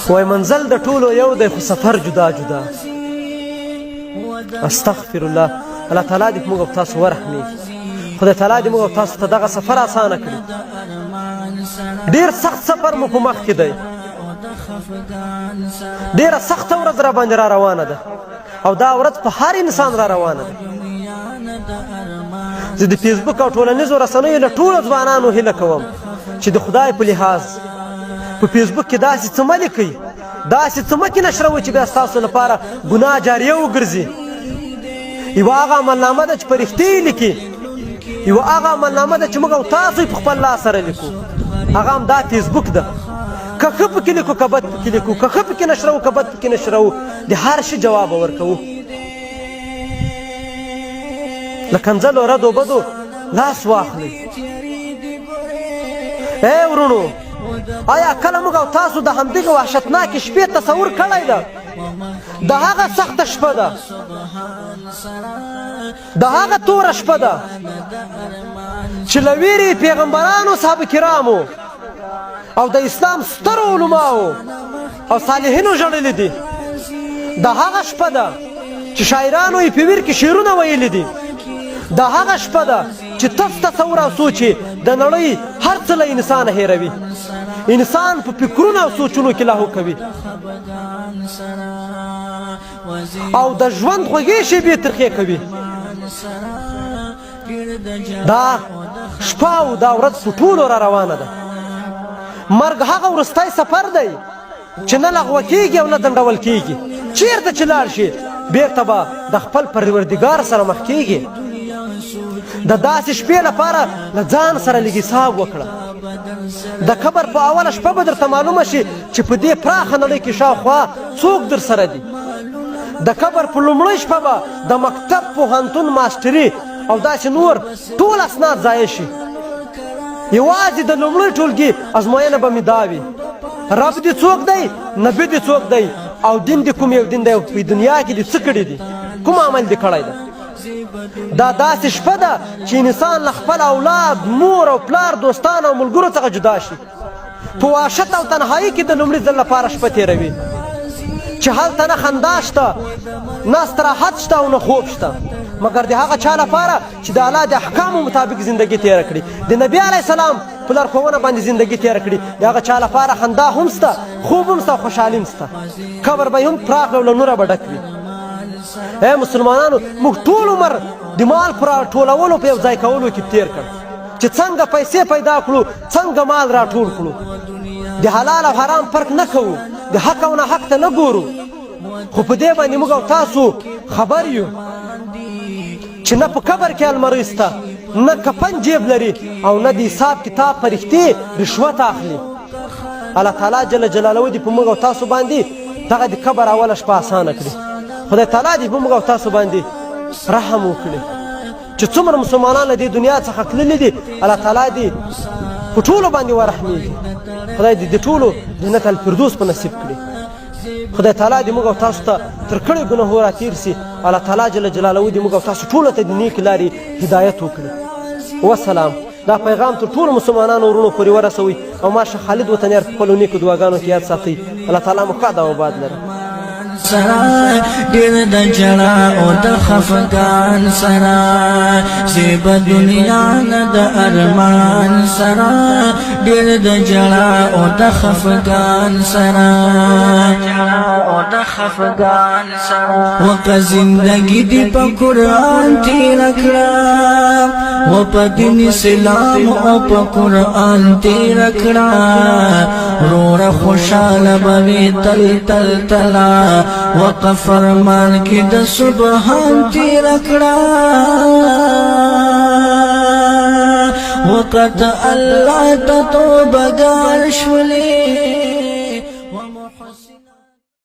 وای منزل د ټولو یو دی خو سفر جدا جدا. استغفر الله. الله تعالی دې موږ او تاسو ورحمېږي. خدای تعالی دې موږ او تاسو ته دغه سفر اسانه کړي. ډېر سخت سفر مو په مخ کې دی. ډېره سخته ورځ را باندې را روانه ده او دا ورځ په هر انسان را روانه ده. زه د فیسبوک او ټولنیزو رسنیو له ټولو ځوانانو هیله کوم چې د خدای په لحاظ په فیسبوک کې داسې څه مه لیکئ، داسې څه مه کې نشروئ چې بیا ستاسو لپاره ګناه جاریه وګرځي. یوه هغه عملنامه ده چې په رښتیا یې لیکي، یوه هغه عملنامه ده چې موږ او تاسو یې په خپل لاس سره لیکو، هغه هم دا فیسبوک ده. که ښه پکې لیکو که بد پکې لیکو، که ښه پکې نشروو که بد پکې نشروو، د هر شي جواب ورکوو. له کنځلو ردو بدو لاس واخلئ. ای ورونو، آیا کله موږ او تاسو د همدغې وحشتناکې شپې تصور کړی ده؟ د هغه سخته شپه ده، د هغه توره شپه ده چې له ویرې پیغمبرانو صحابه کرامو او د اسلام سترو علماو او صالحینو ژړلي دي. د هغه شپه ده چې شاعرانو یې په ویر کې شعرونه ویلي دي. د هغه شپه ده چې تاسو تصور او سوچ د نړۍ هر څه له انسان هېروي. انسان په فکرونو او سوچونو کې لاهو کوي او د ژوند خوږې شېبې ترخې کوي. دا شپه او دا ورځ په ټولو را روانه ده. مرګ هغه وروستی سفر دی چې نه لغوه کېږي او نه ځنډول کېږي. چېرته چې لاړ شي بېرته به د خپل پروردګار سره مخ کېږي. د داسې شپې لپاره له ځان سره لږ حساب وکړه. د قبر په اوله شپه به درته معلومه شي چې په دې پراخه نړۍ کې شاوخوا څوک در سره دي. د قبر په لومړۍ شپه به د مکتب، پوهنتون، ماسټري او داسې نور ټول اسناد ضایع شي. یوازې د لومړۍ ټولګي ازموینه به مې دا وي: رب دې څوک دی، نبي دې څوک دی، او دین دې کوم یو دین دی، او په دنیا کې دې څه کړي دي، کوم عمل دې کړی ده. دا داسې شپه ده چې انسان له خپل اولاد، مور او پلار، دوستان او ملګرو څخه جدا شي. په وحشت او تنهایي کې د لومړي ځل لپاره شپه تېروي چې هلته نه خندا شته، نه استراحت شته او نه خوب شته، مګر د هغه چا لپاره چې د الله د احکامو مطابق زندګي تېره کړي، د نبي علیه السلام په لارښوونه باندې زندګي تېره کړي. د هغه چا لپاره خندا هم شته، خوب هم شته، خوشحالي هم شته. قبر به هم پراخ او له نوره به ډک وي. ای مسلمانانو، موږ ټول عمر د مال په راټولولو په یو ځای کولو کې تېر کړ چې څنګه پیسې پیدا کړو، څنګه مال راټول کړو. د حلال او حرام فرق نه کوو، د حق او نه حق ته نه ګورو. خو په دې باندې موږ او تاسو خبر یو چې نه په قبر کې المرۍ شته، نه کفن جیب لري، او نه د حساب کتاب په رښتې رشوت اخلي. الله تعالی جل جلاله دې په موږ او تاسو باندې دغه د قبر اوله شپه اسانه کړي. خدای تعالی دې په موږ او تاسو باندې رحم وکړي چې څومره مسلمانان له دې دنیا څخه تللي دي. الله تعالی دې په ټولو باندې ورحمېږي. خدای دې د ټولو جنت الفردوس په نصیب کړي. خدای تعالی دې موږ او تاسو ته تر کړیو ګناهو راتېر سي. الله تعالی جل جلاله دې موږ او تاسو ټولو ته د نیکې لارې هدایت وکړي. والسلام. دا پیغام تر ټولو مسلمانانو ورونو پورې ورسوئ او ماشه خالد وطنیار په خپلو نیکو دعاګانو کې یاد ساتئ. الله تعالی مو ښاد او آباد لري. سرا ډېر د جړا او د خفګان سرا زیب دنیا نه د ارمان سرا ډېر د جړا او د خفګان سرا وک زندگی دی په قرآن تیر کړه و په دین اسلام او په قرآن تیر کړه رور خوشاله به تل تل تلا وقف فرمان کی د سبحان تیر کړه وقت الله ته توبه ګار شولې